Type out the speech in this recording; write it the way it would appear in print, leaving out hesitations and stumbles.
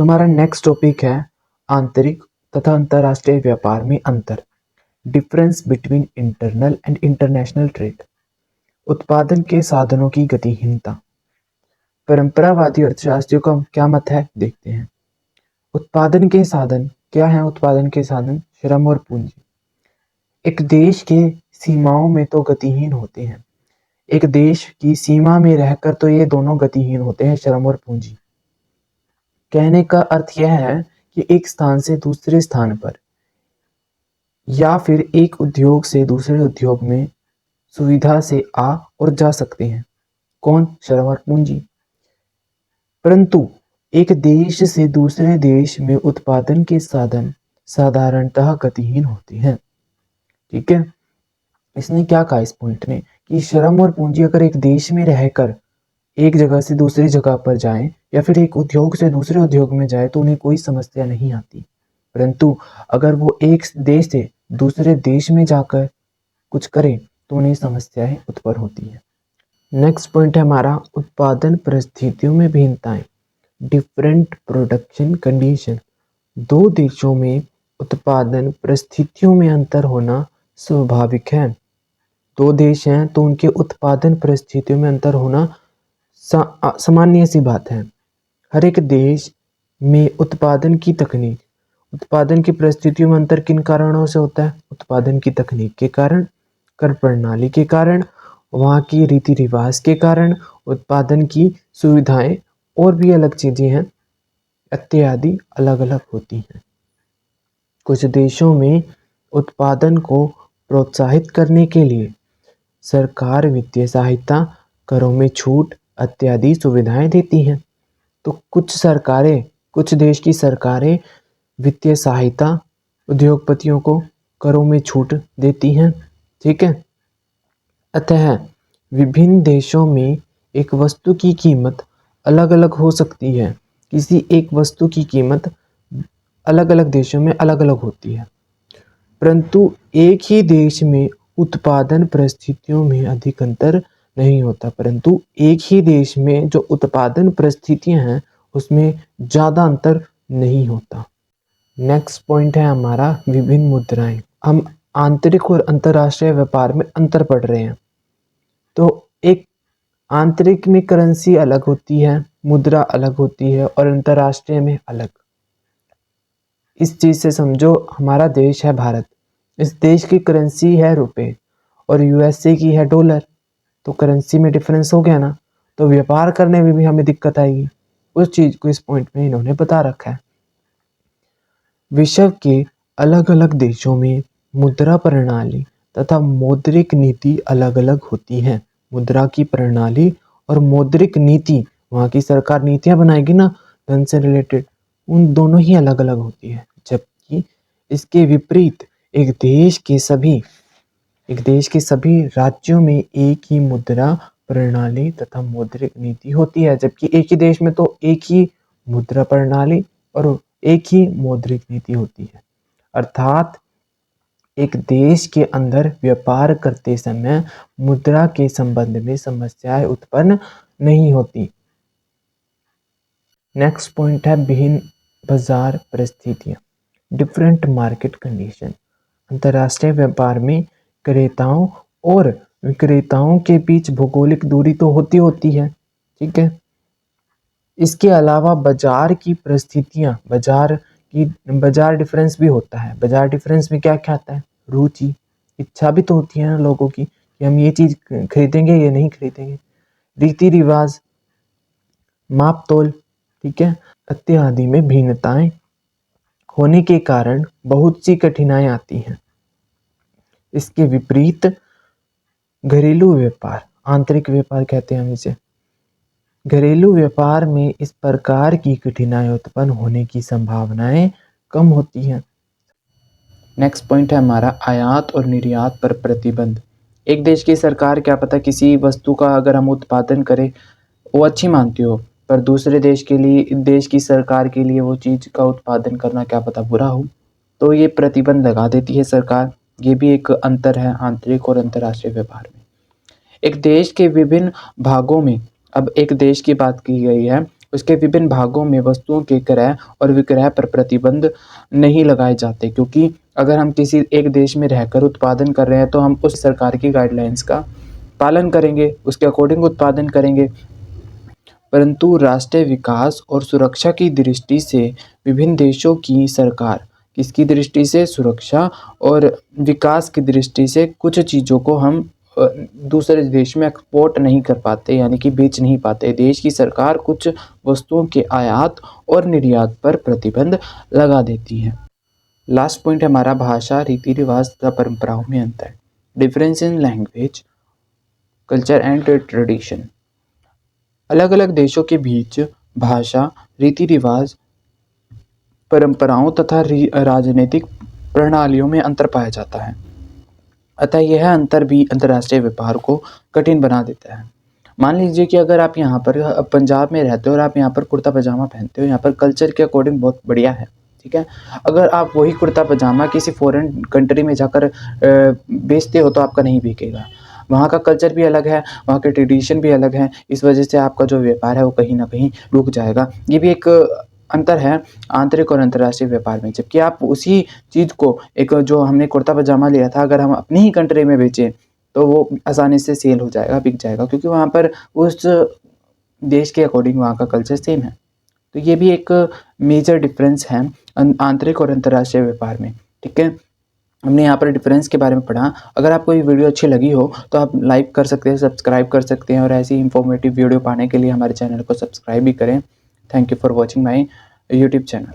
तो हमारा next topic है आंतरिक तथा अंतर्राष्ट्रीय व्यापार में अंतर, difference between internal and international trade. उत्पादन के साधनों की गतिहीनता। परंपरावादी अर्थशास्त्रियों का क्या मत है, देखते हैं। उत्पादन के साधन क्या है? उत्पादन के साधन श्रम और पूंजी। एक देश के सीमाओं में तो गतिहीन होते हैं, एक देश की सीमा में रहकर तो ये दोनों गतिहीन होते हैं, श्रम और पूंजी। कहने का अर्थ यह है कि एक स्थान से दूसरे स्थान पर या फिर एक उद्योग से दूसरे उद्योग में सुविधा से आ और जा सकते हैं। कौन? श्रम और पूंजी। परंतु एक देश से दूसरे देश में उत्पादन के साधन साधारणतः गतिहीन होते हैं। ठीक है, इसने क्या कहा इस पॉइंट ने कि श्रम और पूंजी अगर एक देश में रहकर एक जगह से दूसरी जगह पर जाएं या फिर एक उद्योग से दूसरे उद्योग में जाए तो उन्हें कोई समस्या नहीं आती, परंतु अगर वो एक देश से दूसरे देश में जाकर कुछ करें तो उन्हें समस्याएं उत्पन्न होती है। नेक्स्ट पॉइंट है हमारा उत्पादन परिस्थितियों में भिन्नताएं, डिफरेंट प्रोडक्शन कंडीशन। दो देशों में उत्पादन परिस्थितियों में अंतर होना स्वाभाविक है। दो देश हैं तो उनके उत्पादन परिस्थितियों में अंतर होना सामान्य सी बात है। हर एक देश में उत्पादन की तकनीक, उत्पादन की परिस्थितियों में अंतर किन कारणों से होता है? उत्पादन की तकनीक के कारण, कर प्रणाली के कारण, वहाँ की रीति रिवाज के कारण, उत्पादन की सुविधाएं और भी अलग चीजें हैं इत्यादि अलग अलग होती हैं। कुछ देशों में उत्पादन को प्रोत्साहित करने के लिए सरकार वित्तीय सहायता, करों में छूट इत्यादि सुविधाएं देती हैं। तो कुछ देश की सरकारें वित्तीय सहायता उद्योगपतियों को करों में छूट देती हैं। ठीक है, अतः विभिन्न देशों में एक वस्तु की कीमत अलग अलग हो सकती है। किसी एक वस्तु की कीमत अलग अलग देशों में अलग अलग होती है, परंतु एक ही देश में उत्पादन परिस्थितियों में अधिक अंतर नहीं होता। परंतु एक ही देश में जो उत्पादन परिस्थितियां हैं उसमें ज़्यादा अंतर नहीं होता। नेक्स्ट पॉइंट है हमारा विभिन्न मुद्राएं। हम आंतरिक और अंतर्राष्ट्रीय व्यापार में अंतर पढ़ रहे हैं। तो एक आंतरिक में करेंसी अलग होती है, मुद्रा अलग होती है, और अंतर्राष्ट्रीय में अलग। इस चीज से समझो, हमारा देश है भारत, इस देश की करेंसी है रुपए और यूएसए की है डॉलर, तो करेंसी में डिफरेंस हो गया ना, तो व्यापार करने में भी हमें दिक्कत आएगी। उस चीज को इस पॉइंट में इन्होंने बता रखा है। विश्व के अलग अलग देशों में मुद्रा प्रणाली तथा मौद्रिक नीति अलग अलग होती है। मुद्रा की प्रणाली और मौद्रिक नीति, वहाँ की सरकार नीतियां बनाएगी ना धन से रिलेटेड, उन दोनों ही अलग अलग होती है। जबकि इसके विपरीत एक देश के सभी राज्यों में एक ही मुद्रा प्रणाली तथा मौद्रिक नीति होती है। जबकि एक ही देश में तो एक ही मुद्रा प्रणाली और एक ही मौद्रिक नीति होती है। अर्थात एक देश के अंदर व्यापार करते समय मुद्रा के संबंध में समस्याएं उत्पन्न नहीं होती। नेक्स्ट पॉइंट है भिन्न बाजार परिस्थितियां, डिफरेंट मार्केट कंडीशन। अंतर्राष्ट्रीय व्यापार में क्रेताओं और विक्रेताओं के बीच भौगोलिक दूरी तो होती है। ठीक है, इसके अलावा बाजार की परिस्थितियां, बाजार डिफरेंस भी होता है। बाजार डिफरेंस में क्या क्या आता है? रुचि, इच्छा भी तो होती है ना लोगों की कि हम ये चीज खरीदेंगे या नहीं खरीदेंगे। रीति रिवाज, माप तोल, ठीक है, इत्यादि में भिन्नताएं होने के कारण बहुत सी कठिनाई आती हैं। इसके विपरीत घरेलू व्यापार, आंतरिक व्यापार कहते हैं हम इसे, घरेलू व्यापार में इस प्रकार की कठिनाई उत्पन्न होने की संभावनाएं कम होती हैं। नेक्स्ट पॉइंट है हमारा आयात और निर्यात पर प्रतिबंध। एक देश की सरकार क्या पता किसी वस्तु का अगर हम उत्पादन करें वो अच्छी मानती हो, पर दूसरे देश की सरकार के लिए वो चीज़ का उत्पादन करना क्या पता बुरा हो, तो ये प्रतिबंध लगा देती है सरकार। ये भी एक अंतर है आंतरिक और अंतर्राष्ट्रीय व्यापार में। एक देश के विभिन्न भागों में, अब एक देश की बात की गई है उसके विभिन्न भागों में वस्तुओं के क्रय और विक्रय पर प्रतिबंध नहीं लगाए जाते, क्योंकि अगर हम किसी एक देश में रहकर उत्पादन कर रहे हैं तो हम उस सरकार की गाइडलाइंस का पालन करेंगे, उसके अकॉर्डिंग उत्पादन करेंगे। परंतु राष्ट्रीय विकास और सुरक्षा की दृष्टि से विभिन्न देशों की सरकार किसकी दृष्टि से, सुरक्षा और विकास की दृष्टि से कुछ चीज़ों को हम दूसरे देश में एक्सपोर्ट नहीं कर पाते, यानी कि बेच नहीं पाते। देश की सरकार कुछ वस्तुओं के आयात और निर्यात पर प्रतिबंध लगा देती है। लास्ट पॉइंट है हमारा भाषा, रीति रिवाज तथा परंपराओं में अंतर। Difference in language, culture and tradition. अलग अलग देशों के बीच भाषा, रीति रिवाज, परंपराओं तथा राजनीतिक प्रणालियों में अंतर पाया जाता है, अतः यह अंतर भी अंतर्राष्ट्रीय व्यापार को कठिन बना देता है। मान लीजिए कि अगर आप यहाँ पर पंजाब में रहते हो और आप यहाँ पर कुर्ता पजामा पहनते हो, यहाँ पर कल्चर के अकॉर्डिंग बहुत बढ़िया है, ठीक है। अगर आप वही कुर्ता पजामा किसी फॉरेन कंट्री में जाकर बेचते हो तो आपका नहीं बिकेगा। वहाँ का कल्चर भी अलग है, वहाँ के ट्रेडिशन भी अलग है, इस वजह से आपका जो व्यापार है वो कहीं ना कहीं रुक जाएगा। ये भी एक अंतर है आंतरिक और अंतर्राष्ट्रीय व्यापार में। जबकि आप उसी चीज़ को, एक जो हमने कुर्ता पजामा लिया था, अगर हम अपनी ही कंट्री में बेचें तो वो आसानी से सेल हो जाएगा, बिक जाएगा, क्योंकि वहाँ पर उस देश के अकॉर्डिंग वहाँ का कल्चर सेम है। तो ये भी एक मेजर डिफरेंस है आंतरिक और अंतर्राष्ट्रीय व्यापार में, ठीक है। हमने यहाँ पर डिफरेंस के बारे में पढ़ा। अगर आपको ये वीडियो अच्छी लगी हो तो आप लाइक कर सकते हैं, सब्सक्राइब कर सकते हैं, और ऐसी इंफॉर्मेटिव वीडियो पाने के लिए हमारे चैनल को सब्सक्राइब भी करें। Thank you for watching my YouTube channel.